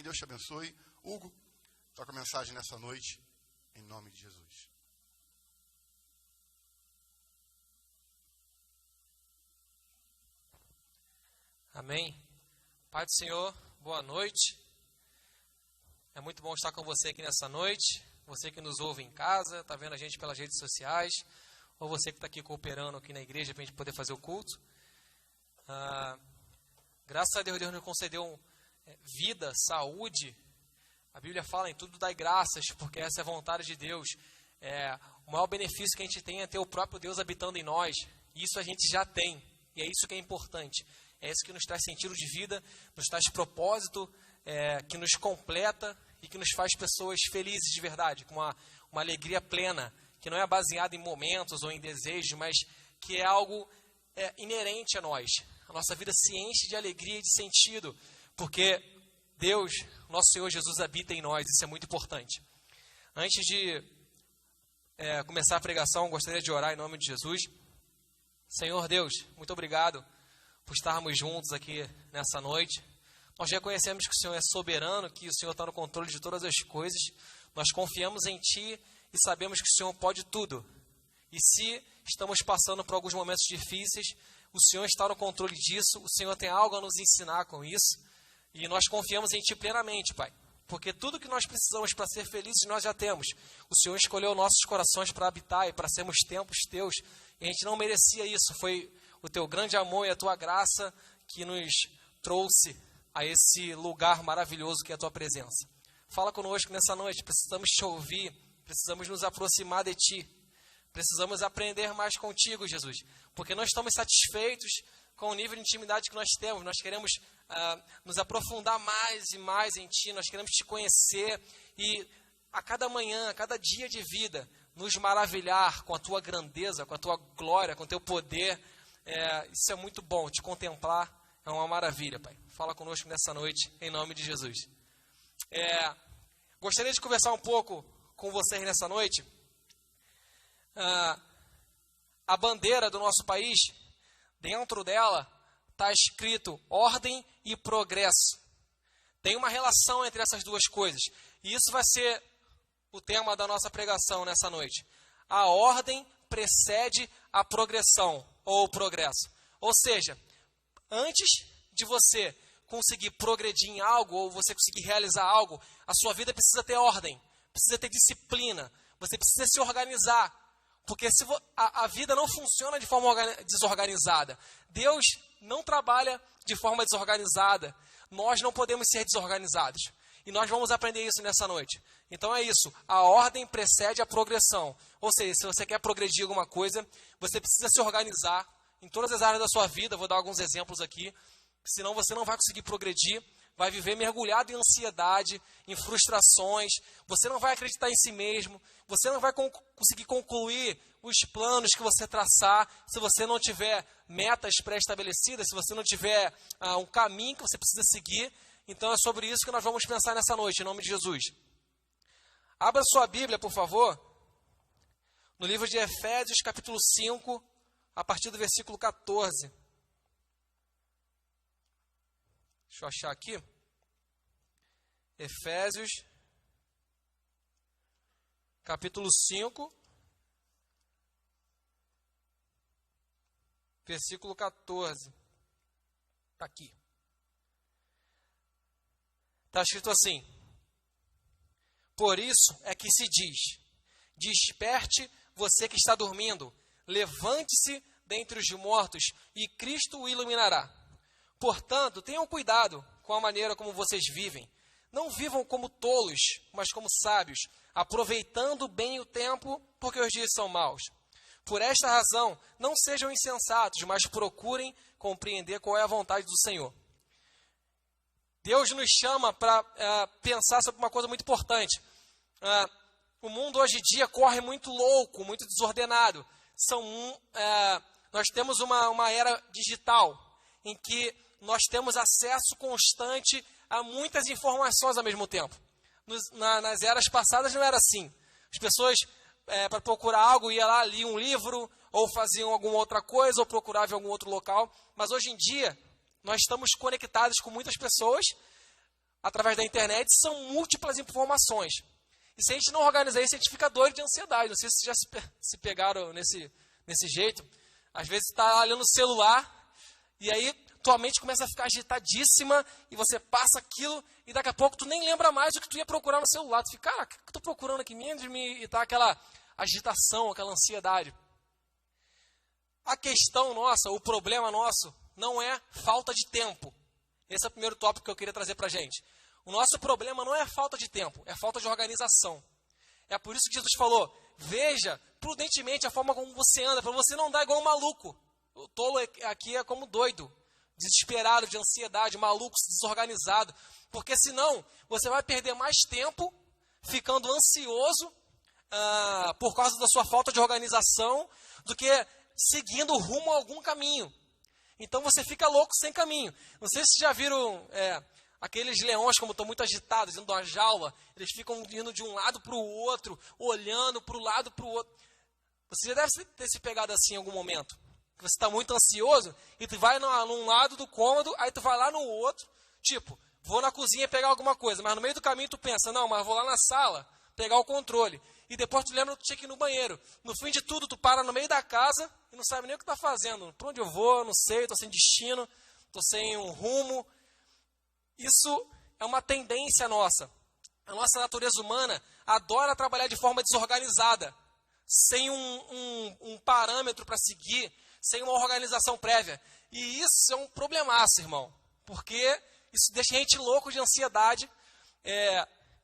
Deus te abençoe. Hugo, toca a mensagem nessa noite, em nome de Jesus. Amém. Pai do Senhor, boa noite. É muito bom estar com você aqui nessa noite. Você que nos ouve em casa, está vendo a gente pelas redes sociais, ou você que está aqui cooperando aqui na igreja para a gente poder fazer o culto. Graças a Deus, Deus nos concedeu vida, saúde. A Bíblia fala em tudo dai graças, porque essa é a vontade de Deus. O maior benefício que a gente tem é ter o próprio Deus habitando em nós. Isso a gente já tem, e é isso que é importante. É isso que nos traz sentido de vida, nos traz propósito, que nos completa e que nos faz pessoas felizes de verdade, com uma alegria plena, que não é baseada em momentos ou em desejos, mas que é algo inerente a nós. A nossa vida se enche de alegria e de sentido, porque Deus, nosso Senhor Jesus, habita em nós. Isso é muito importante. Antes de começar a pregação, gostaria de orar em nome de Jesus. Senhor Deus, muito obrigado por estarmos juntos aqui nessa noite. Nós reconhecemos que o Senhor é soberano, que o Senhor está no controle de todas as coisas. Nós confiamos em Ti e sabemos que o Senhor pode tudo. E se estamos passando por alguns momentos difíceis, o Senhor está no controle disso, o Senhor tem algo a nos ensinar com isso. E nós confiamos em Ti plenamente, Pai. Porque tudo que nós precisamos para ser felizes, nós já temos. O Senhor escolheu nossos corações para habitar e para sermos templos Teus. E a gente não merecia isso. Foi o Teu grande amor e a Tua graça que nos trouxe a esse lugar maravilhoso que é a Tua presença. Fala conosco nessa noite. Precisamos Te ouvir. Precisamos nos aproximar de Ti. Precisamos aprender mais contigo, Jesus. Porque não estamos satisfeitos com o nível de intimidade que nós temos. Nós queremos nos aprofundar mais e mais em Ti. Nós queremos Te conhecer e a cada manhã, a cada dia de vida, nos maravilhar com a Tua grandeza, com a Tua glória, com o Teu poder. Isso é muito bom. Te contemplar é uma maravilha, Pai. Fala conosco nessa noite, em nome de Jesus. Gostaria de conversar um pouco com vocês nessa noite. A bandeira do nosso país, dentro dela está escrito ordem e progresso. Tem uma relação entre essas duas coisas. E isso vai ser o tema da nossa pregação nessa noite. A ordem precede a progressão ou o progresso. Ou seja, antes de você conseguir progredir em algo ou você conseguir realizar algo, a sua vida precisa ter ordem, precisa ter disciplina, você precisa se organizar. Porque a vida não funciona de forma desorganizada. Deus não trabalha de forma desorganizada. Nós não podemos ser desorganizados. E nós vamos aprender isso nessa noite. Então é isso. A ordem precede a progressão. Ou seja, se você quer progredir alguma coisa, você precisa se organizar em todas as áreas da sua vida. Vou dar alguns exemplos aqui. Senão você não vai conseguir progredir. Vai viver mergulhado em ansiedade, em frustrações. Você não vai acreditar em si mesmo. Você não vai conseguir concluir os planos que você traçar se você não tiver metas pré-estabelecidas, se você não tiver um caminho que você precisa seguir. Então é sobre isso que nós vamos pensar nessa noite, em nome de Jesus. Abra sua Bíblia, por favor, no livro de Efésios, capítulo 5, a partir do versículo 14. Deixa eu achar aqui. Efésios, capítulo 5, versículo 14. Está aqui. Está escrito assim: por isso é que se diz, desperte você que está dormindo, levante-se dentre os mortos e Cristo o iluminará. Portanto, tenham cuidado com a maneira como vocês vivem. Não vivam como tolos, mas como sábios, aproveitando bem o tempo, porque os dias são maus. Por esta razão, não sejam insensatos, mas procurem compreender qual é a vontade do Senhor. Deus nos chama para pensar sobre uma coisa muito importante. O mundo hoje em dia corre muito louco, muito desordenado. Nós temos uma era digital em que nós temos acesso constante a muitas informações ao mesmo tempo. Nas eras passadas não era assim. As pessoas, para procurar algo, iam lá, liam um livro, ou faziam alguma outra coisa, ou procuravam em algum outro local. Mas hoje em dia, nós estamos conectados com muitas pessoas através da internet são múltiplas informações. E se a gente não organizar isso, a gente fica doido de ansiedade. Não sei se vocês já se pegaram nesse jeito. Às vezes você está olhando o celular e aí tua mente começa a ficar agitadíssima e você passa aquilo e daqui a pouco tu nem lembra mais do que tu ia procurar no celular. Tu fica, cara, o que eu estou procurando aqui mesmo? E tá aquela agitação, aquela ansiedade. A questão nossa, o problema nosso, não é falta de tempo. Esse é o primeiro tópico que eu queria trazer para a gente. O nosso problema não é falta de tempo, é falta de organização. É por isso que Jesus falou, veja prudentemente a forma como você anda, para você não dar igual um maluco. O tolo aqui é como doido, desesperado, de ansiedade, maluco, desorganizado. Porque senão você vai perder mais tempo ficando ansioso por causa da sua falta de organização do que seguindo rumo a algum caminho. Então você fica louco sem caminho. Não sei se vocês já viram aqueles leões como estão muito agitados, indo da jaula. Eles ficam indo de um lado para o outro, olhando para o lado para o outro. Você já deve ter se pegado assim em algum momento. Você está muito ansioso e tu vai num lado do cômodo, aí tu vai lá no outro. Tipo, vou na cozinha pegar alguma coisa, mas no meio do caminho tu pensa, não, mas vou lá na sala pegar o controle. E depois tu lembra que tu tinha que ir no banheiro. No fim de tudo, tu para no meio da casa e não sabe nem o que está fazendo. Para onde eu vou, não sei, estou sem destino, estou sem um rumo. Isso é uma tendência nossa. A nossa natureza humana adora trabalhar de forma desorganizada, sem um parâmetro para seguir, sem uma organização prévia. E isso é um problemaço, irmão, porque isso deixa a gente louco de ansiedade.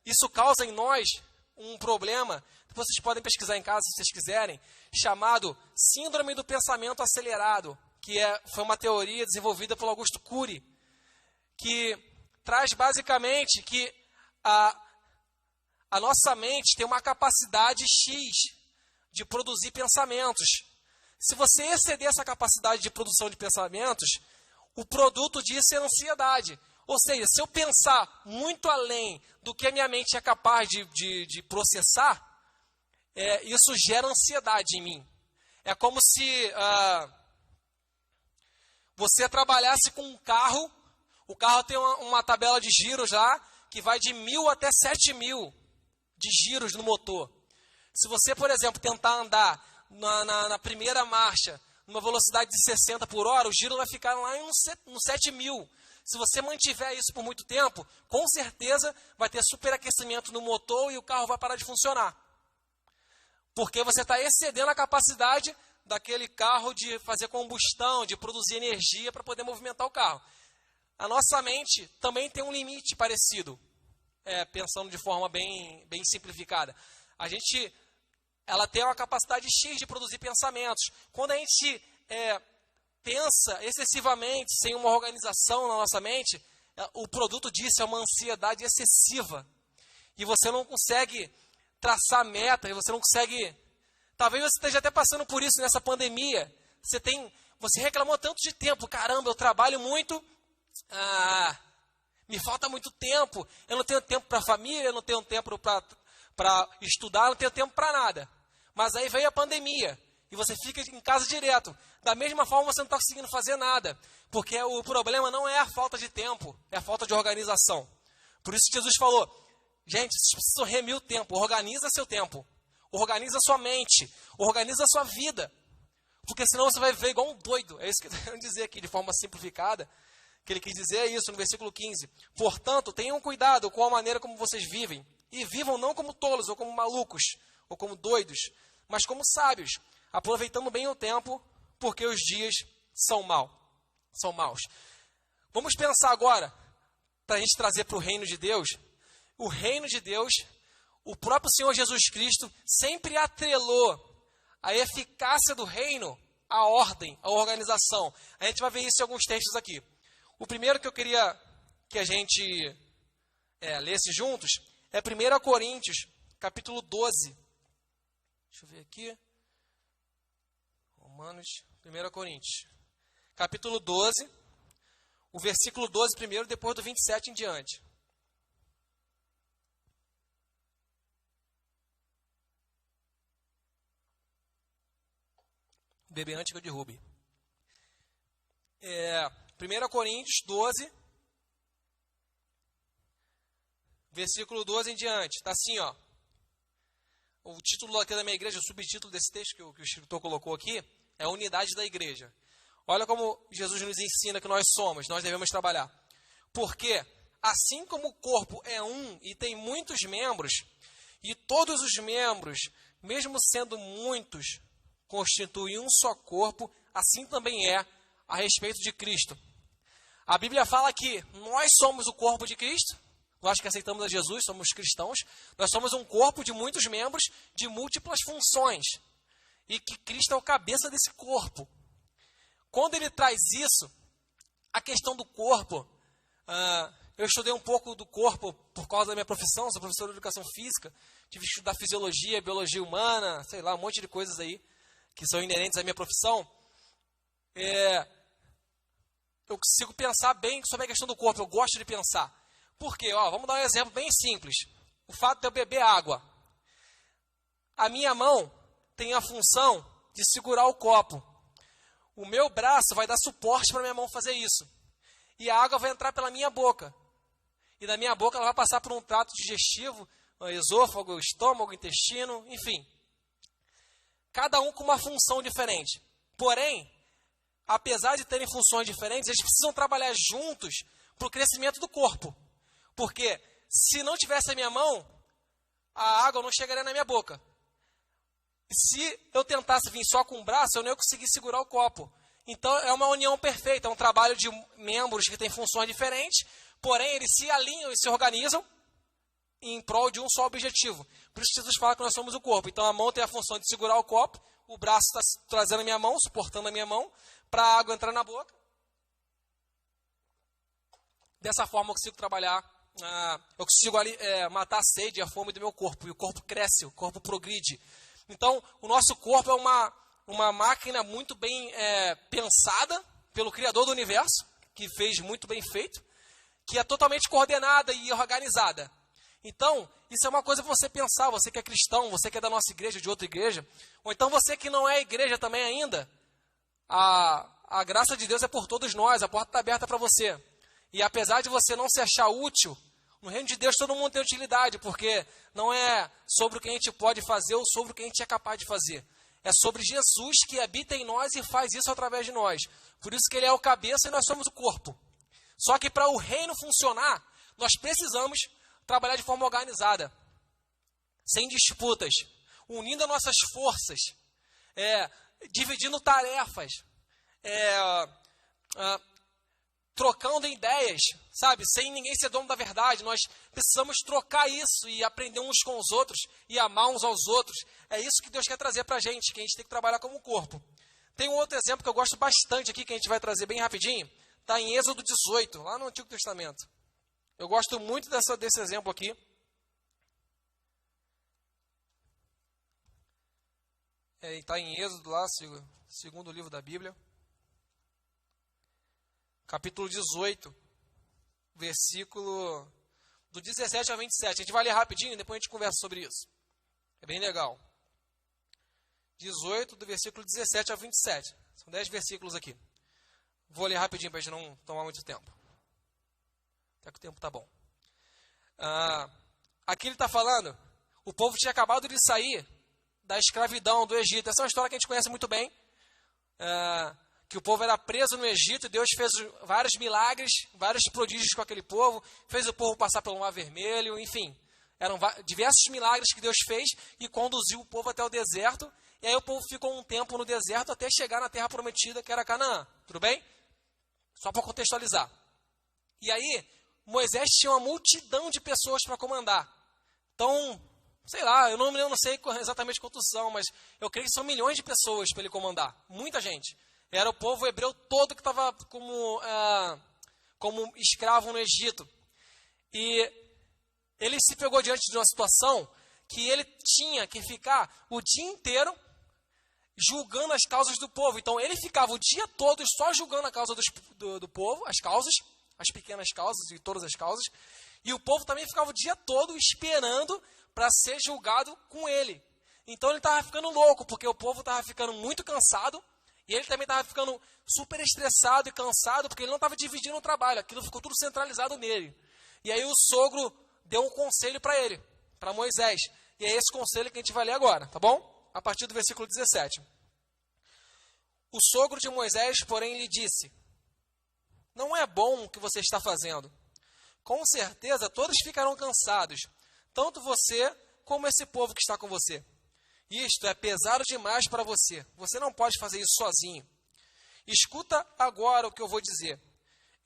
Isso causa em nós um problema, depois vocês podem pesquisar em casa se vocês quiserem, chamado Síndrome do Pensamento Acelerado, que foi uma teoria desenvolvida por Augusto Cury, que traz basicamente que a nossa mente tem uma capacidade X de produzir pensamentos. Se você exceder essa capacidade de produção de pensamentos, o produto disso é ansiedade. Ou seja, se eu pensar muito além do que a minha mente é capaz de processar, isso gera ansiedade em mim. É como se você trabalhasse com um carro, o carro tem uma tabela de giros lá, que vai de 1.000 até 7.000 de giros no motor. Se você, por exemplo, tentar andar na primeira marcha, numa velocidade de 60 por hora, o giro vai ficar lá no 7.000. Se você mantiver isso por muito tempo, com certeza vai ter superaquecimento no motor e o carro vai parar de funcionar. Porque você está excedendo a capacidade daquele carro de fazer combustão, de produzir energia para poder movimentar o carro. A nossa mente também tem um limite parecido, pensando de forma bem simplificada. Ela tem uma capacidade X de produzir pensamentos. Quando a gente pensa excessivamente, sem uma organização na nossa mente, o produto disso é uma ansiedade excessiva. E você não consegue traçar meta, e você não consegue... Talvez você esteja até passando por isso nessa pandemia. Você reclamou tanto de tempo. Caramba, eu trabalho muito, me falta muito tempo. Eu não tenho tempo para a família, eu não tenho tempo para estudar, eu não tenho tempo para nada. Mas aí veio a pandemia. E você fica em casa direto. Da mesma forma, você não está conseguindo fazer nada. Porque o problema não é a falta de tempo, é a falta de organização. Por isso que Jesus falou, gente, vocês precisam remir o tempo. Organiza seu tempo. Organiza sua mente. Organiza sua vida. Porque senão você vai viver igual um doido. É isso que eu quero dizer aqui, de forma simplificada. O que ele quis dizer é isso, no versículo 15. Portanto, tenham cuidado com a maneira como vocês vivem. E vivam não como tolos, ou como malucos, ou como doidos, mas como sábios, aproveitando bem o tempo, porque os dias são maus. Vamos pensar agora, para a gente trazer para o reino de Deus. O reino de Deus, o próprio Senhor Jesus Cristo, sempre atrelou a eficácia do reino à ordem, à organização. A gente vai ver isso em alguns textos aqui. O primeiro que eu queria que a gente lesse juntos é 1 Coríntios, capítulo 12. Deixa eu ver aqui. Romanos, 1 Coríntios, capítulo 12, o versículo 12 primeiro, depois do 27 em diante. Bebê antes que eu derrube. 1 Coríntios 12, versículo 12 em diante. Está assim, ó. O título aqui da minha igreja, o subtítulo desse texto que o escritor colocou aqui, é a unidade da igreja. Olha como Jesus nos ensina que nós somos, nós devemos trabalhar. Porque, assim como o corpo é um e tem muitos membros, e todos os membros, mesmo sendo muitos, constituem um só corpo, assim também é a respeito de Cristo. A Bíblia fala que nós somos o corpo de Cristo, nós que aceitamos a Jesus, somos cristãos, nós somos um corpo de muitos membros, de múltiplas funções, e que Cristo é o cabeça desse corpo. Quando ele traz isso, a questão do corpo, eu estudei um pouco do corpo por causa da minha profissão, sou professor de educação física, tive que estudar fisiologia, biologia humana, sei lá, um monte de coisas aí que são inerentes à minha profissão. Eu consigo pensar bem sobre a questão do corpo, eu gosto de pensar. Por quê? Vamos dar um exemplo bem simples. O fato de eu beber água. A minha mão tem a função de segurar o copo. O meu braço vai dar suporte para a minha mão fazer isso. E a água vai entrar pela minha boca. E da minha boca ela vai passar por um trato digestivo, esôfago, estômago, intestino, enfim. Cada um com uma função diferente. Porém, apesar de terem funções diferentes, eles precisam trabalhar juntos para o crescimento do corpo. Porque se não tivesse a minha mão, a água não chegaria na minha boca. Se eu tentasse vir só com o braço, eu não ia conseguir segurar o copo. Então, é uma união perfeita, é um trabalho de membros que têm funções diferentes, porém, eles se alinham e se organizam em prol de um só objetivo. Por isso que Jesus fala que nós somos o corpo. Então, a mão tem a função de segurar o copo, o braço está trazendo a minha mão, suportando a minha mão, para a água entrar na boca. Dessa forma, eu consigo trabalhar, eu consigo matar a sede e a fome do meu corpo, e o corpo cresce, o corpo progride. Então, o nosso corpo é uma máquina muito bem pensada pelo Criador do Universo, que fez muito bem feito, que é totalmente coordenada e organizada. Então, isso é uma coisa para você pensar, você que é cristão, você que é da nossa igreja, de outra igreja, ou então você que não é igreja também ainda, a graça de Deus é por todos nós, a porta está aberta para você. E apesar de você não se achar útil, no reino de Deus todo mundo tem utilidade, porque não é sobre o que a gente pode fazer ou sobre o que a gente é capaz de fazer. É sobre Jesus que habita em nós e faz isso através de nós. Por isso que ele é o cabeça e nós somos o corpo. Só que para o reino funcionar, nós precisamos trabalhar de forma organizada, sem disputas, unindo as nossas forças, dividindo tarefas, trocando ideias, sabe? Sem ninguém ser dono da verdade. Nós precisamos trocar isso e aprender uns com os outros e amar uns aos outros. É isso que Deus quer trazer para a gente, que a gente tem que trabalhar como um corpo. Tem um outro exemplo que eu gosto bastante aqui, que a gente vai trazer bem rapidinho. Está em Êxodo 18, lá no Antigo Testamento. Eu gosto muito desse exemplo aqui. Está em Êxodo, lá, segundo livro da Bíblia. Capítulo 18, versículo do 17 a 27. A gente vai ler rapidinho e depois a gente conversa sobre isso. É bem legal. 18, do versículo 17 a 27. São 10 versículos aqui. Vou ler rapidinho para a gente não tomar muito tempo. Até que o tempo está bom. Aqui ele está falando, o povo tinha acabado de sair da escravidão do Egito. Essa é uma história que a gente conhece muito bem. Que o povo era preso no Egito, e Deus fez vários milagres, vários prodígios com aquele povo, fez o povo passar pelo Mar Vermelho, enfim. Eram diversos milagres que Deus fez e conduziu o povo até o deserto. E aí o povo ficou um tempo no deserto até chegar na terra prometida, que era Canaã. Tudo bem? Só para contextualizar. E aí, Moisés tinha uma multidão de pessoas para comandar. Então, sei lá, eu não sei exatamente quantos são, mas eu creio que são milhões de pessoas para ele comandar. Muita gente. Era o povo hebreu todo que estava como escravo no Egito. E ele se pegou diante de uma situação que ele tinha que ficar o dia inteiro julgando as causas do povo. Então, ele ficava o dia todo só julgando a causa do povo, as causas, as pequenas causas e todas as causas. E o povo também ficava o dia todo esperando para ser julgado com ele. Então, ele estava ficando louco, porque o povo estava ficando muito cansado. E ele também estava ficando super estressado e cansado, porque ele não estava dividindo o trabalho. Aquilo ficou tudo centralizado nele. E aí o sogro deu um conselho para ele, para Moisés. E é esse conselho que a gente vai ler agora, tá bom? A partir do versículo 17. O sogro de Moisés, porém, lhe disse: não é bom o que você está fazendo. Com certeza todos ficarão cansados, tanto você como esse povo que está com você. Isto é pesado demais para você. Você não pode fazer isso sozinho. Escuta agora o que eu vou dizer.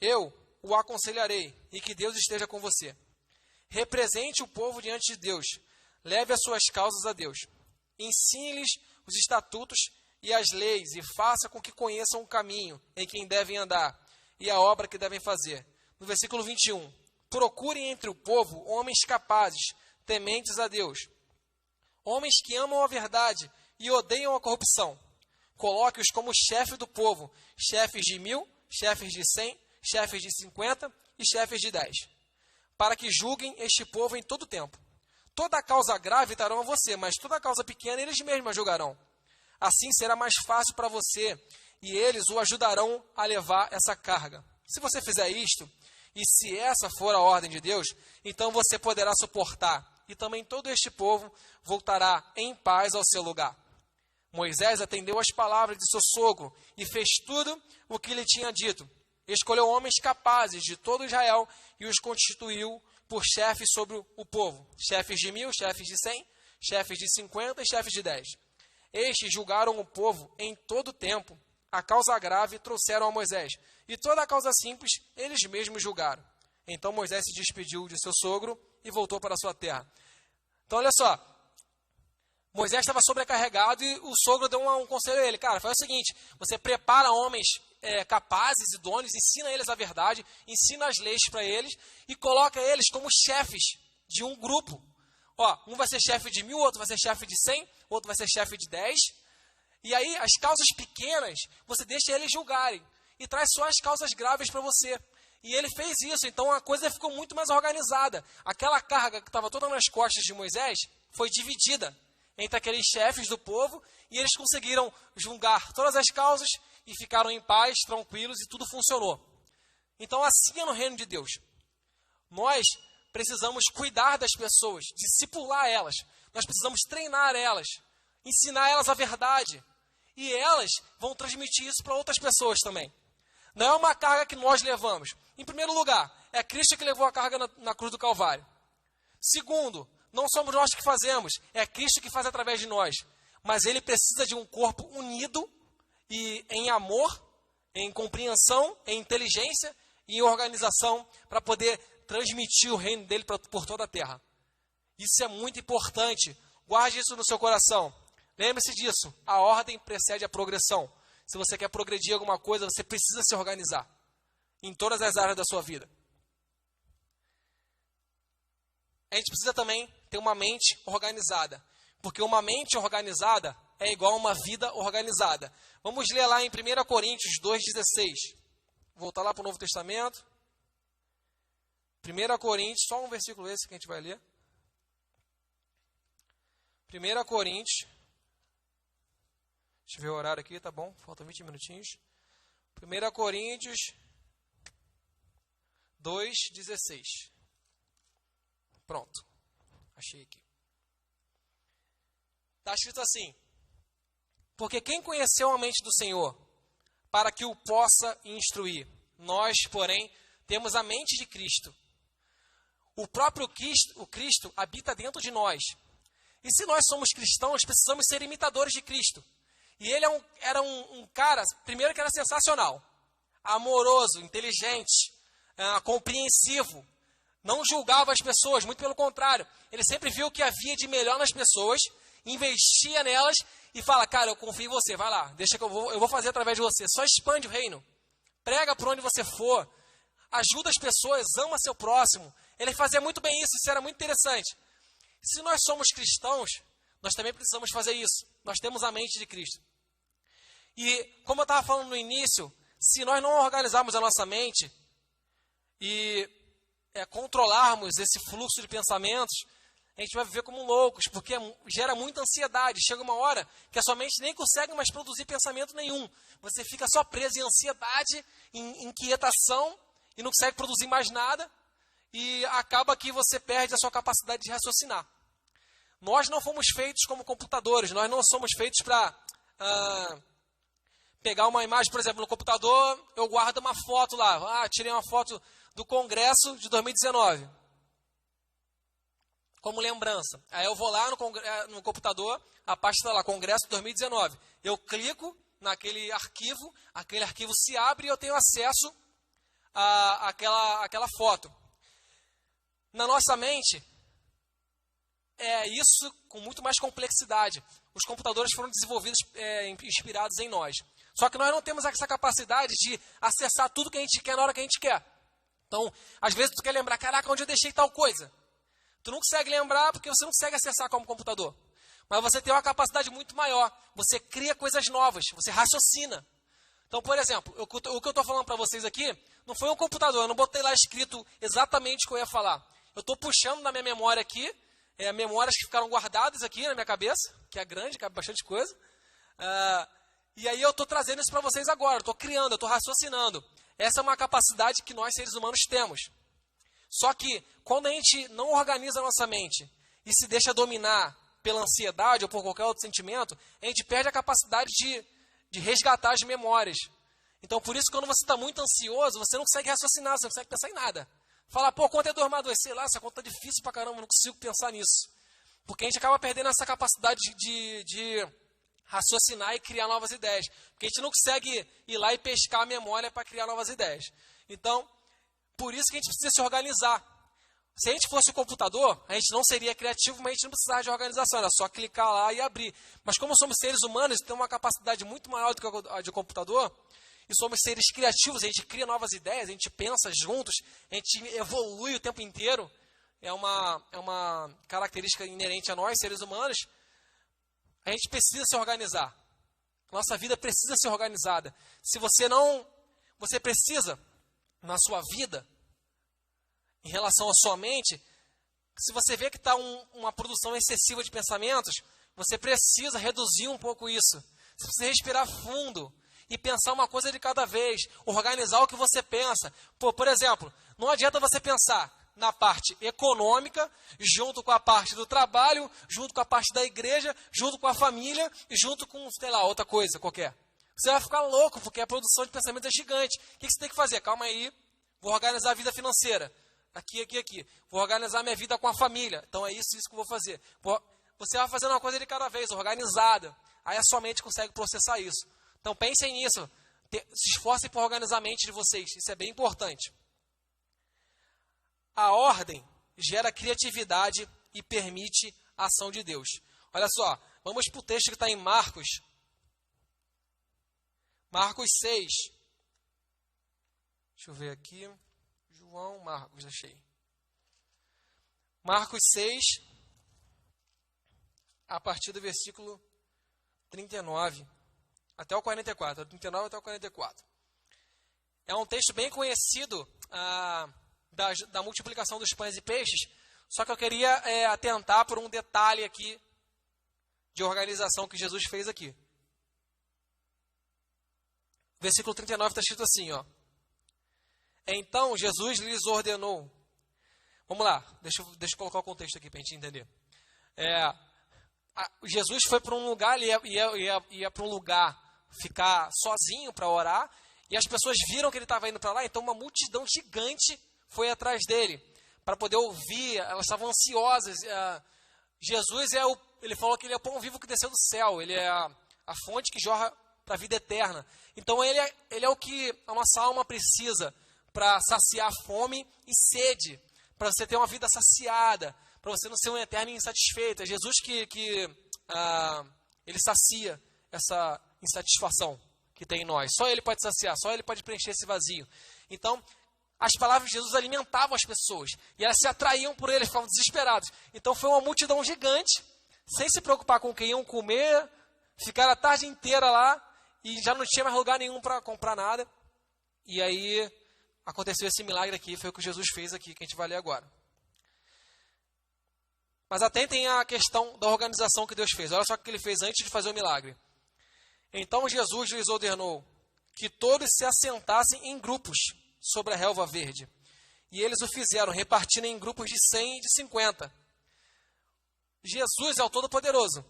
Eu o aconselharei, e que Deus esteja com você. Represente o povo diante de Deus. Leve as suas causas a Deus. Ensine-lhes os estatutos e as leis, e faça com que conheçam o caminho em que devem andar, e a obra que devem fazer. No versículo 21. Procurem entre o povo homens capazes, tementes a Deus. Homens que amam a verdade e odeiam a corrupção. Coloque-os como chefe do povo, chefes de 1000, chefes de 100, chefes de 50 e chefes de 10, para que julguem este povo em todo o tempo. Toda causa grave darão a você, mas toda causa pequena eles mesmos julgarão. Assim será mais fácil para você, e eles o ajudarão a levar essa carga. Se você fizer isto, e se essa for a ordem de Deus, então você poderá suportar, e também todo este povo voltará em paz ao seu lugar. Moisés atendeu às palavras de seu sogro e fez tudo o que lhe tinha dito. Escolheu homens capazes de todo Israel e os constituiu por chefes sobre o povo. Chefes de 1000, chefes de 100, chefes de 50 e chefes de 10. Estes julgaram o povo em todo o tempo. A causa grave trouxeram a Moisés, e toda a causa simples eles mesmos julgaram. Então Moisés se despediu de seu sogro e voltou para a sua terra. Então olha só, Moisés estava sobrecarregado e o sogro deu um conselho a ele. Cara, faz o seguinte, você prepara homens capazes, idôneos, ensina eles a verdade, ensina as leis para eles e coloca eles como chefes de um grupo. Ó, um vai ser chefe de 1000, outro vai ser chefe de 100, outro vai ser chefe de 10. E aí as causas pequenas, você deixa eles julgarem e traz só as causas graves para você. E ele fez isso, então a coisa ficou muito mais organizada. Aquela carga que estava toda nas costas de Moisés foi dividida entre aqueles chefes do povo, e eles conseguiram julgar todas as causas e ficaram em paz, tranquilos, e tudo funcionou. Então assim é no reino de Deus. Nós precisamos cuidar das pessoas, discipular elas, nós precisamos treinar elas, ensinar elas a verdade, e elas vão transmitir isso para outras pessoas também. Não é uma carga que nós levamos. Em primeiro lugar, é Cristo que levou a carga na cruz do Calvário. Segundo, não somos nós que fazemos, é Cristo que faz através de nós. Mas ele precisa de um corpo unido e em amor, em compreensão, em inteligência e em organização para poder transmitir o reino dele por toda a terra. Isso é muito importante. Guarde isso no seu coração. Lembre-se disso. A ordem precede a progressão. Se você quer progredir em alguma coisa, você precisa se organizar em todas as áreas da sua vida. A gente precisa também ter uma mente organizada, porque uma mente organizada é igual a uma vida organizada. Vamos ler lá em 1 Coríntios 2,16. Voltar lá para o Novo Testamento. 1 Coríntios, só um versículo esse que a gente vai ler. 1 Coríntios. Deixa eu ver o horário aqui, tá bom? Faltam 20 minutinhos. 1 Coríntios 2,16. Pronto. Achei aqui. Está escrito assim: porque quem conheceu a mente do Senhor, para que o possa instruir? Nós, porém, temos a mente de Cristo. O próprio Cristo habita dentro de nós. E se nós somos cristãos, precisamos ser imitadores de Cristo. E ele era um cara, primeiro que era sensacional, amoroso, inteligente, compreensivo, não julgava as pessoas, muito pelo contrário. Ele sempre viu o que havia de melhor nas pessoas, investia nelas e fala, cara, eu confio em você, vai lá, deixa que eu vou fazer através de você. Só expande o reino, prega por onde você for, ajuda as pessoas, ama seu próximo. Ele fazia muito bem isso era muito interessante. Se nós somos cristãos, nós também precisamos fazer isso. Nós temos a mente de Cristo. E, como eu estava falando no início, se nós não organizarmos a nossa mente e controlarmos esse fluxo de pensamentos, a gente vai viver como loucos, porque gera muita ansiedade. Chega uma hora que a sua mente nem consegue mais produzir pensamento nenhum. Você fica só preso em ansiedade, em inquietação, e não consegue produzir mais nada. e acaba que você perde a sua capacidade de raciocinar. Nós não fomos feitos como computadores, nós não somos feitos para pegar uma imagem, por exemplo, no computador, eu guardo uma foto lá, tirei uma foto do Congresso de 2019, como lembrança. Aí eu vou lá no computador, a pasta está lá, Congresso 2019. Eu clico naquele arquivo, aquele arquivo se abre e eu tenho acesso àquela foto. Na nossa mente, é isso com muito mais complexidade. Os computadores foram desenvolvidos inspirados em nós. Só que nós não temos essa capacidade de acessar tudo que a gente quer na hora que a gente quer. Então, às vezes tu quer lembrar, caraca, onde eu deixei tal coisa? Tu não consegue lembrar porque você não consegue acessar como computador. Mas você tem uma capacidade muito maior. Você cria coisas novas, você raciocina. Então, por exemplo, o que eu estou falando para vocês aqui não foi um computador, eu não botei lá escrito exatamente o que eu ia falar. Eu estou puxando na minha memória aqui, memórias que ficaram guardadas aqui na minha cabeça, que é grande, cabe bastante coisa. E aí eu estou trazendo isso para vocês agora, eu estou criando, eu estou raciocinando. Essa é uma capacidade que nós, seres humanos, temos. Só que, quando a gente não organiza a nossa mente e se deixa dominar pela ansiedade ou por qualquer outro sentimento, a gente perde a capacidade de resgatar as memórias. Então, por isso, quando você está muito ansioso, você não consegue raciocinar, você não consegue pensar em nada. Fala, quanto é 2 mais 2? Sei lá, essa conta é difícil pra caramba, não consigo pensar nisso. Porque a gente acaba perdendo essa capacidade de raciocinar e criar novas ideias. Porque a gente não consegue ir lá e pescar a memória para criar novas ideias. Então, por isso que a gente precisa se organizar. Se a gente fosse o computador, a gente não seria criativo, mas a gente não precisava de organização, era só clicar lá e abrir. Mas como somos seres humanos, temos uma capacidade muito maior do que a de computador, e somos seres criativos, a gente cria novas ideias, a gente pensa juntos, a gente evolui o tempo inteiro, é uma característica inerente a nós, seres humanos, a gente precisa se organizar. Nossa vida precisa ser organizada. Se você você precisa, na sua vida, em relação à sua mente, se você vê que está uma produção excessiva de pensamentos, você precisa reduzir um pouco isso. Você precisa respirar fundo e pensar uma coisa de cada vez, organizar o que você pensa. Por exemplo, não adianta você pensar na parte econômica, junto com a parte do trabalho, junto com a parte da igreja, junto com a família e junto com, sei lá, outra coisa qualquer. Você vai ficar louco, porque a produção de pensamento é gigante. O que você tem que fazer? Calma aí, vou organizar a vida financeira. Aqui. Vou organizar minha vida com a família. Então é isso que eu vou fazer. Você vai fazendo uma coisa de cada vez, organizada. Aí a sua mente consegue processar isso. Então pensem nisso. Se esforcem por organizar a mente de vocês. Isso é bem importante. A ordem gera criatividade e permite a ação de Deus. Olha só, vamos para o texto que está em Marcos. Marcos 6. Deixa eu ver aqui. João, Marcos, achei. Marcos 6, a partir do versículo 39 até o 44. 39 até o 44. É um texto bem conhecido da multiplicação dos pães e peixes, só que eu queria atentar por um detalhe aqui de organização que Jesus fez aqui. Versículo 39 está escrito assim, ó. Então Jesus lhes ordenou. Vamos lá, deixa eu colocar o contexto aqui para a gente entender. Jesus foi para um lugar, ele ia para um lugar ficar sozinho para orar, e as pessoas viram que ele estava indo para lá, então uma multidão gigante foi atrás dele, para poder ouvir, elas estavam ansiosas. Jesus ele falou que ele é o pão vivo que desceu do céu, ele é a fonte que jorra para a vida eterna. Então ele é o que a nossa alma precisa para saciar fome e sede, para você ter uma vida saciada, para você não ser um eterno insatisfeito. É Jesus que ele sacia essa insatisfação que tem em nós. Só Ele pode saciar, só Ele pode preencher esse vazio. Então, as palavras de Jesus alimentavam as pessoas, e elas se atraíam por Ele, ficavam desesperados. Então foi uma multidão gigante, sem se preocupar com o que iam comer, ficaram a tarde inteira lá, e já não tinha mais lugar nenhum para comprar nada. E aí aconteceu esse milagre aqui, foi o que Jesus fez aqui, que a gente vai ler agora. Mas atentem à questão da organização que Deus fez. Olha só o que ele fez antes de fazer o milagre. Então Jesus lhes ordenou que todos se assentassem em grupos sobre a relva verde. E eles o fizeram, repartindo em grupos de 100 e de 50. Jesus é o Todo-Poderoso.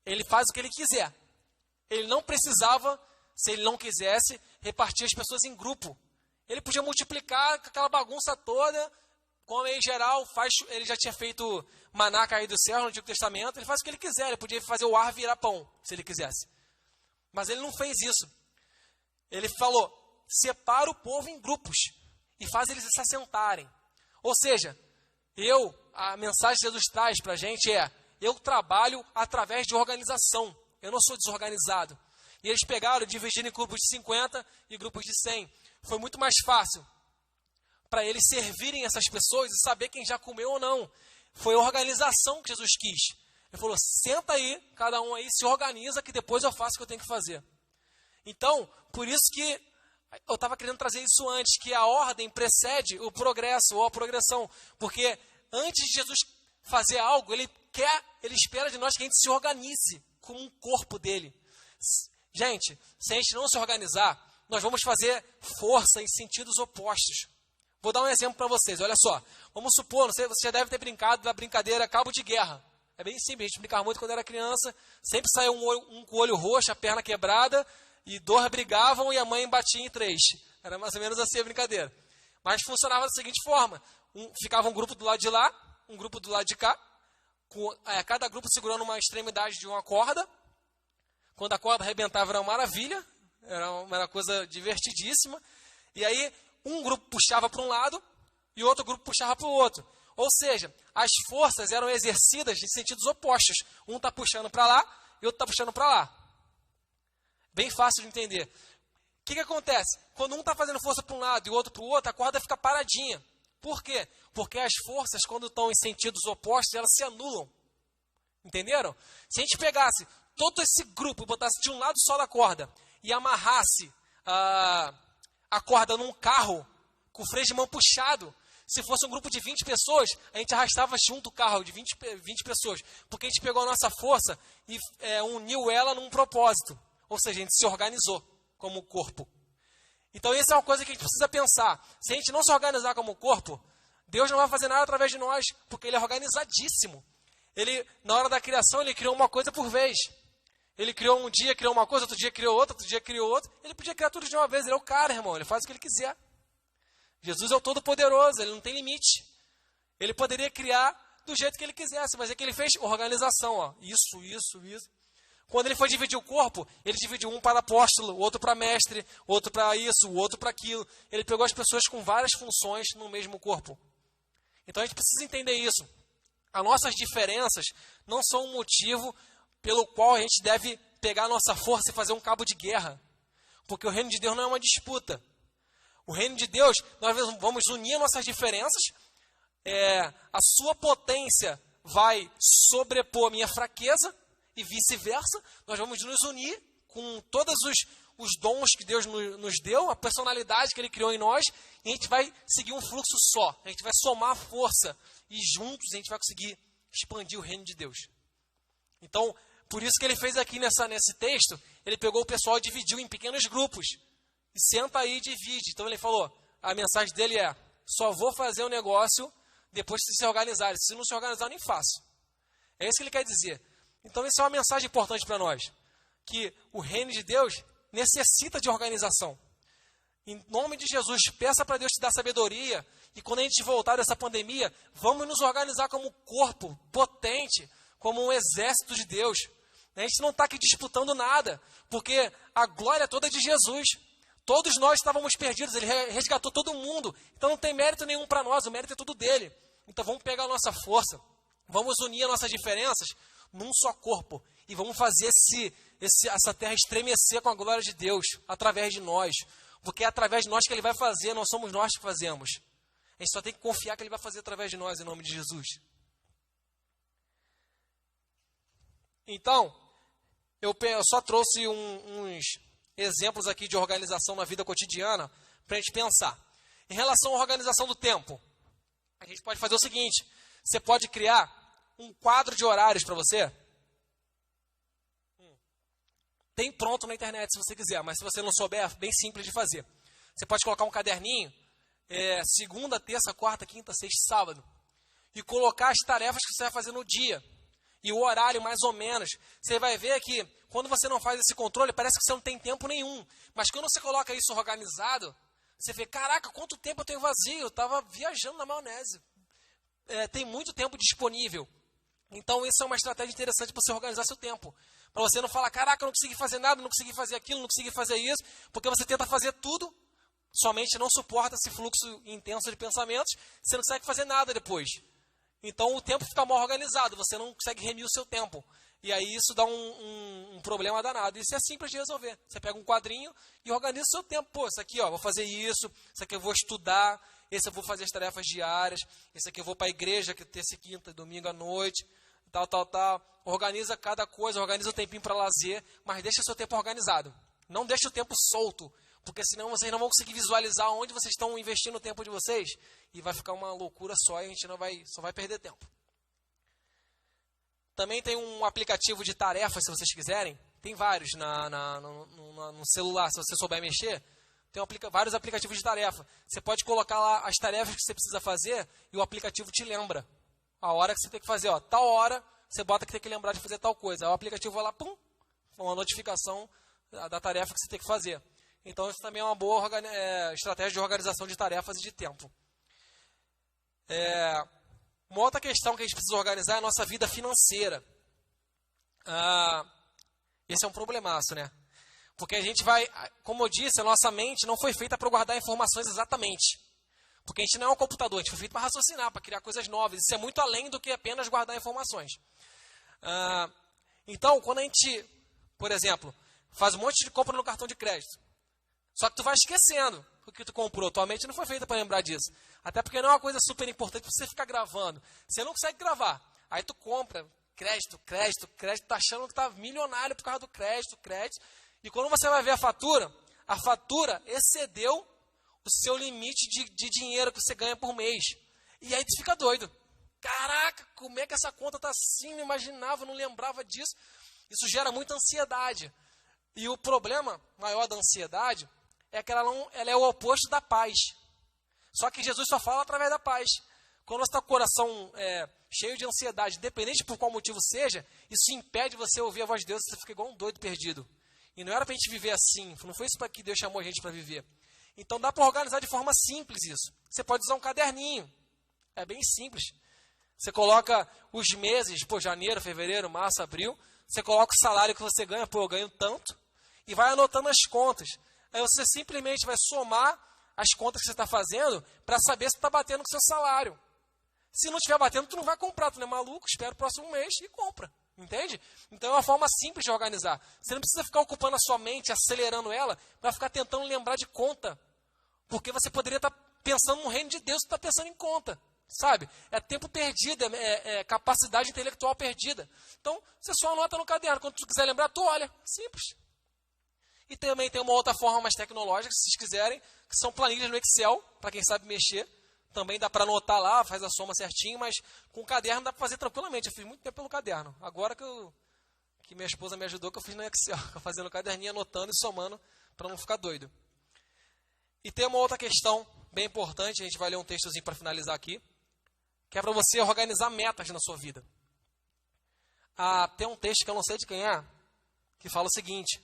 Ele faz o que ele quiser. Ele não precisava, se ele não quisesse, repartir as pessoas em grupo. Ele podia multiplicar aquela bagunça toda, como em geral, ele já tinha feito maná cair do céu no Antigo Testamento. Ele faz o que ele quiser, ele podia fazer o ar virar pão, se ele quisesse. Mas ele não fez isso. Ele falou, separa o povo em grupos e faz eles se assentarem. Ou seja, a mensagem que Jesus traz para a gente é, eu trabalho através de organização, eu não sou desorganizado. E eles pegaram e dividiram em grupos de 50 e grupos de 100. Foi muito mais fácil para eles servirem essas pessoas e saber quem já comeu ou não. Foi a organização que Jesus quis. Ele falou, senta aí, cada um aí se organiza que depois eu faço o que eu tenho que fazer. Então, por isso que eu estava querendo trazer isso antes, que a ordem precede o progresso ou a progressão. Porque antes de Jesus fazer algo, ele espera de nós que a gente se organize como um corpo dele. Gente, se a gente não se organizar, nós vamos fazer força em sentidos opostos. Vou dar um exemplo para vocês, olha só. Vamos supor, você já deve ter brincado da brincadeira cabo de guerra. É bem simples, a gente brincava muito quando era criança. Sempre saía um com o olho roxo, a perna quebrada, e dois brigavam e a mãe batia em 3. Era mais ou menos assim a brincadeira. Mas funcionava da seguinte forma. Ficava um grupo do lado de lá, um grupo do lado de cá, cada grupo segurando uma extremidade de uma corda. Quando a corda arrebentava era uma maravilha, era uma coisa divertidíssima. E aí um grupo puxava para um lado e outro grupo puxava para o outro. Ou seja, as forças eram exercidas em sentidos opostos. Um está puxando para lá e outro está puxando para lá. Bem fácil de entender. O que acontece? Quando um está fazendo força para um lado e o outro para o outro, a corda fica paradinha. Por quê? Porque as forças, quando estão em sentidos opostos, elas se anulam. Entenderam? Se a gente pegasse todo esse grupo e botasse de um lado só da corda e amarrasse a corda num carro com o freio de mão puxado, se fosse um grupo de 20 pessoas, a gente arrastava junto o carro de 20 pessoas, porque a gente pegou a nossa força e uniu ela num propósito. Ou seja, a gente se organizou como corpo. Então, essa é uma coisa que a gente precisa pensar. Se a gente não se organizar como corpo, Deus não vai fazer nada através de nós, porque Ele é organizadíssimo. Ele, na hora da criação, Ele criou uma coisa por vez. Ele criou um dia, criou uma coisa, outro dia criou outra, outro dia criou outra. Ele podia criar tudo de uma vez. Ele é o cara, irmão. Ele faz o que Ele quiser. Jesus é o Todo-Poderoso. Ele não tem limite. Ele poderia criar do jeito que Ele quisesse, mas é que Ele fez organização. Ó. Isso. Quando Ele foi dividir o corpo, Ele dividiu um para apóstolo, outro para mestre, outro para isso, outro para aquilo. Ele pegou as pessoas com várias funções no mesmo corpo. Então a gente precisa entender isso. As nossas diferenças não são um motivo pelo qual a gente deve pegar a nossa força e fazer um cabo de guerra. Porque o reino de Deus não é uma disputa. O reino de Deus, nós vamos unir nossas diferenças, a sua potência vai sobrepor a minha fraqueza, e vice-versa. Nós vamos nos unir com todos os dons que Deus nos deu, a personalidade que Ele criou em nós, e a gente vai seguir um fluxo só. A gente vai somar força e juntos a gente vai conseguir expandir o reino de Deus. Então, por isso que Ele fez aqui nesse texto, Ele pegou o pessoal e dividiu em pequenos grupos. E senta aí e divide. Então Ele falou, a mensagem dele é, só vou fazer o negócio depois que se organizarem. Se não se organizar, eu nem faço. É isso que Ele quer dizer. Então, isso é uma mensagem importante para nós, que o reino de Deus necessita de organização. Em nome de Jesus, peça para Deus te dar sabedoria, e quando a gente voltar dessa pandemia, vamos nos organizar como corpo potente, como um exército de Deus. A gente não está aqui disputando nada, porque a glória toda é de Jesus. Todos nós estávamos perdidos, Ele resgatou todo mundo, então não tem mérito nenhum para nós, o mérito é tudo dEle. Então vamos pegar a nossa força, vamos unir as nossas diferenças, num só corpo, e vamos fazer essa terra estremecer com a glória de Deus, através de nós, porque é através de nós que Ele vai fazer, não somos nós que fazemos. A gente só tem que confiar que Ele vai fazer através de nós, em nome de Jesus. Então, eu só trouxe uns exemplos aqui de organização na vida cotidiana, para a gente pensar. Em relação à organização do tempo, a gente pode fazer o seguinte, você pode criar um quadro de horários para você. Tem pronto na internet se você quiser, mas se você não souber, é bem simples de fazer. Você pode colocar um caderninho segunda, terça, quarta, quinta, sexta, sábado. E colocar as tarefas que você vai fazer no dia. E o horário, mais ou menos. Você vai ver que, quando você não faz esse controle, parece que você não tem tempo nenhum. Mas quando você coloca isso organizado, você vê, caraca, quanto tempo eu tenho vazio? Eu estava viajando na maionese. Tem muito tempo disponível. Então, isso é uma estratégia interessante para você organizar seu tempo. Para você não falar, caraca, eu não consegui fazer nada, não consegui fazer aquilo, não consegui fazer isso. Porque você tenta fazer tudo, sua mente não suporta esse fluxo intenso de pensamentos, você não consegue fazer nada depois. Então, o tempo fica mal organizado, você não consegue remir o seu tempo. E aí, isso dá um problema danado. Isso é simples de resolver. Você pega um quadrinho e organiza o seu tempo. Pô, isso aqui, ó, vou fazer isso aqui eu vou estudar, esse eu vou fazer as tarefas diárias, esse aqui eu vou para a igreja, que terça e quinta, domingo à noite, tal. Organiza cada coisa, organiza o tempinho para lazer, mas deixa o seu tempo organizado. Não deixa o tempo solto, porque senão vocês não vão conseguir visualizar onde vocês estão investindo o tempo de vocês, e vai ficar uma loucura só e a gente só vai perder tempo. Também tem um aplicativo de tarefas, se vocês quiserem. Tem vários no celular, se você souber mexer. Tem vários aplicativos de tarefa. Você pode colocar lá as tarefas que você precisa fazer e o aplicativo te lembra a hora que você tem que fazer. Ó, tal hora, você bota que tem que lembrar de fazer tal coisa. Aí o aplicativo vai lá, pum, uma notificação da tarefa que você tem que fazer. Então, isso também é uma boa estratégia de organização de tarefas e de tempo. Uma outra questão que a gente precisa organizar é a nossa vida financeira. Esse é um problemaço, né? Porque a gente vai, como eu disse, a nossa mente não foi feita para guardar informações exatamente. Porque a gente não é um computador, a gente foi feito para raciocinar, para criar coisas novas. Isso é muito além do que apenas guardar informações. Então, quando a gente, por exemplo, faz um monte de compra no cartão de crédito, só que tu vai esquecendo o que tu comprou. Tua mente não foi feita para lembrar disso. Até porque não é uma coisa super importante para você ficar gravando. Você não consegue gravar. Aí tu compra crédito, tá achando que tá milionário por causa do crédito. E quando você vai ver a fatura excedeu o seu limite de dinheiro que você ganha por mês. E aí tu fica doido. Caraca, como é que essa conta tá assim? Não imaginava, não lembrava disso. Isso gera muita ansiedade. E o problema maior da ansiedade é que ela é o oposto da paz. Só que Jesus só fala através da paz. Quando você está com o coração cheio de ansiedade, independente por qual motivo seja, isso impede você ouvir a voz de Deus, você fica igual um doido perdido. E não era para a gente viver assim, não foi isso para que Deus chamou a gente para viver. Então dá para organizar de forma simples isso. Você pode usar um caderninho, é bem simples. Você coloca os meses, janeiro, fevereiro, março, abril, você coloca o salário que você ganha, eu ganho tanto, e vai anotando as contas. Aí você simplesmente vai somar as contas que você está fazendo para saber se está batendo com o seu salário. Se não estiver batendo, tu não vai comprar, tu não é maluco, espera o próximo mês e compra. Entende? Então é uma forma simples de organizar. Você não precisa ficar ocupando a sua mente, acelerando ela, para ficar tentando lembrar de conta. Porque você poderia estar pensando no reino de Deus e está pensando em conta. Sabe? É tempo perdido, é capacidade intelectual perdida. Então, você só anota no caderno. Quando tu quiser lembrar, tu olha. Simples. E também tem uma outra forma mais tecnológica, se vocês quiserem, que são planilhas no Excel, para quem sabe mexer. Também dá para anotar lá, faz a soma certinho, mas com o caderno dá para fazer tranquilamente. Eu fiz muito tempo pelo caderno. Agora que minha esposa me ajudou, que eu fiz no Excel, fazendo o caderninho, anotando e somando, para não ficar doido. E tem uma outra questão bem importante, a gente vai ler um textozinho para finalizar aqui, que é para você organizar metas na sua vida. Tem um texto que eu não sei de quem é, que fala o seguinte: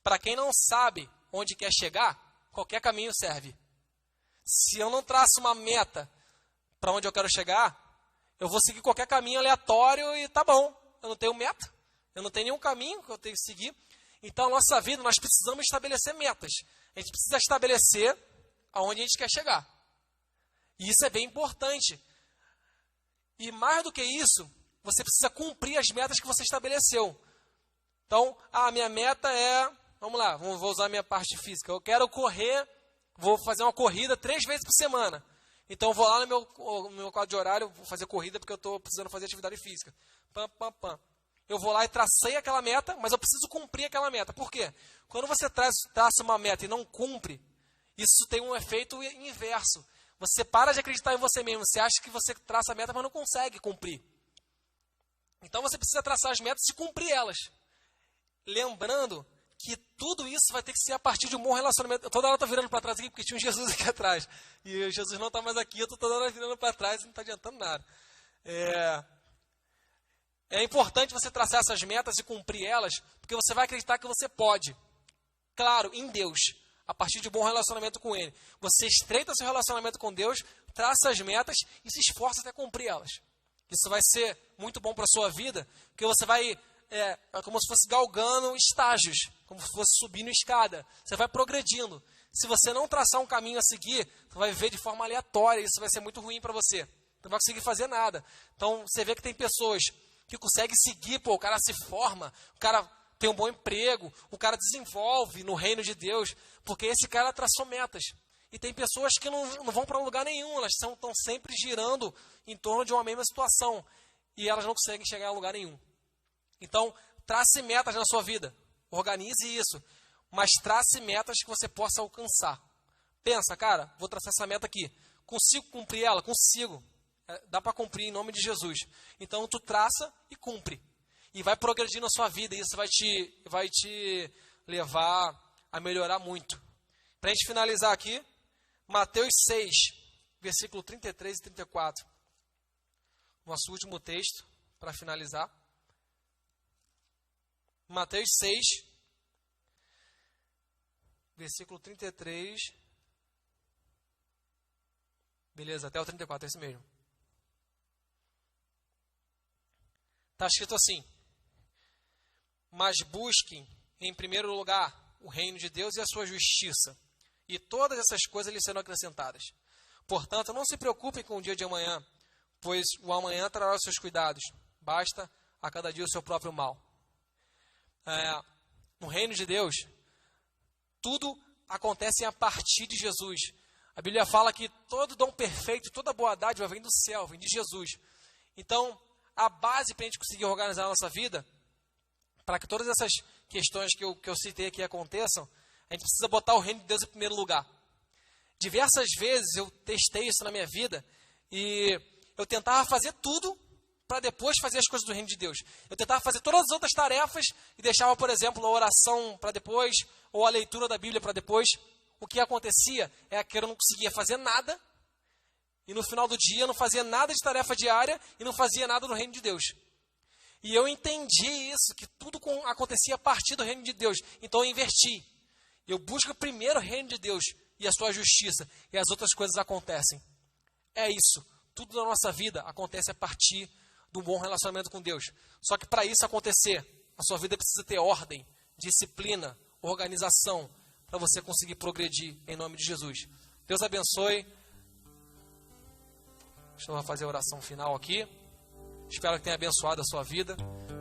para quem não sabe onde quer chegar, qualquer caminho serve. Se eu não traço uma meta para onde eu quero chegar, eu vou seguir qualquer caminho aleatório e tá bom. Eu não tenho meta, eu não tenho nenhum caminho que eu tenho que seguir. Então, na nossa vida, nós precisamos estabelecer metas. A gente precisa estabelecer aonde a gente quer chegar. E isso é bem importante. E mais do que isso, você precisa cumprir as metas que você estabeleceu. Então, a minha meta é, vamos lá, vou usar a minha parte física. Eu quero correr, vou fazer uma corrida 3 vezes por semana. Então, eu vou lá no meu quadro de horário, vou fazer corrida porque eu estou precisando fazer atividade física. Eu vou lá e tracei aquela meta, mas eu preciso cumprir aquela meta. Por quê? Quando você traça uma meta e não cumpre, isso tem um efeito inverso. Você para de acreditar em você mesmo. Você acha que você traça a meta, mas não consegue cumprir. Então, você precisa traçar as metas e cumprir elas. Lembrando que tudo isso vai ter que ser a partir de um bom relacionamento. Toda hora eu tô virando para trás aqui, porque tinha um Jesus aqui atrás. E Jesus não está mais aqui, eu tô toda hora virando para trás e não está adiantando nada. É importante você traçar essas metas e cumprir elas, porque você vai acreditar que você pode. Claro, em Deus, a partir de um bom relacionamento com Ele. Você estreita seu relacionamento com Deus, traça as metas e se esforça até cumprir elas. Isso vai ser muito bom para a sua vida, porque você vai, é como se fosse galgando estágios, como se fosse subindo escada. Você vai progredindo. Se você não traçar um caminho a seguir, você vai viver de forma aleatória, isso vai ser muito ruim para você. Não vai conseguir fazer nada. Então, você vê que tem pessoas que conseguem seguir, o cara se forma, o cara tem um bom emprego, o cara desenvolve no reino de Deus, porque esse cara traçou metas. E tem pessoas que não vão para lugar nenhum, elas estão sempre girando em torno de uma mesma situação. E elas não conseguem chegar a lugar nenhum. Então, trace metas na sua vida. Organize isso. Mas trace metas que você possa alcançar. Pensa, cara, vou traçar essa meta aqui. Consigo cumprir ela? Consigo. Dá para cumprir em nome de Jesus. Então, tu traça e cumpre. E vai progredir na sua vida. E isso vai te levar a melhorar muito. Para a gente finalizar aqui, Mateus 6, versículo 33 e 34. Nosso último texto, para finalizar. Mateus 6, versículo 33. Beleza, até o 34, é esse mesmo. Está escrito assim: mas busquem em primeiro lugar o reino de Deus e a sua justiça, e todas essas coisas lhes serão acrescentadas. Portanto, não se preocupem com o dia de amanhã, pois o amanhã trará os seus cuidados. Basta a cada dia o seu próprio mal. No reino de Deus, tudo acontece a partir de Jesus. A Bíblia fala que todo dom perfeito, toda boa dádiva vem do céu, vem de Jesus. Então, a base para a gente conseguir organizar a nossa vida, para que todas essas questões que eu citei aqui aconteçam, a gente precisa botar o reino de Deus em primeiro lugar. Diversas vezes eu testei isso na minha vida e eu tentava fazer tudo para depois fazer as coisas do reino de Deus. Eu tentava fazer todas as outras tarefas e deixava, por exemplo, a oração para depois ou a leitura da Bíblia para depois. O que acontecia é que eu não conseguia fazer nada e no final do dia eu não fazia nada de tarefa diária e não fazia nada no reino de Deus. E eu entendi isso, que tudo acontecia a partir do reino de Deus. Então eu inverti. Eu busco primeiro o reino de Deus e a sua justiça, e as outras coisas acontecem. É isso. Tudo na nossa vida acontece a partir de um bom relacionamento com Deus. Só que para isso acontecer, a sua vida precisa ter ordem, disciplina, organização, para você conseguir progredir em nome de Jesus. Deus abençoe. Deixa eu fazer a oração final aqui. Espero que tenha abençoado a sua vida,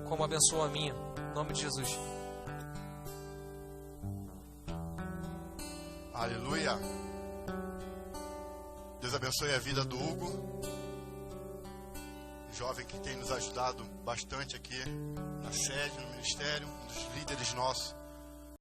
como abençoou a minha. Em nome de Jesus. Aleluia. Deus abençoe a vida do Hugo, jovem que tem nos ajudado bastante aqui na sede, no ministério, um dos líderes nossos.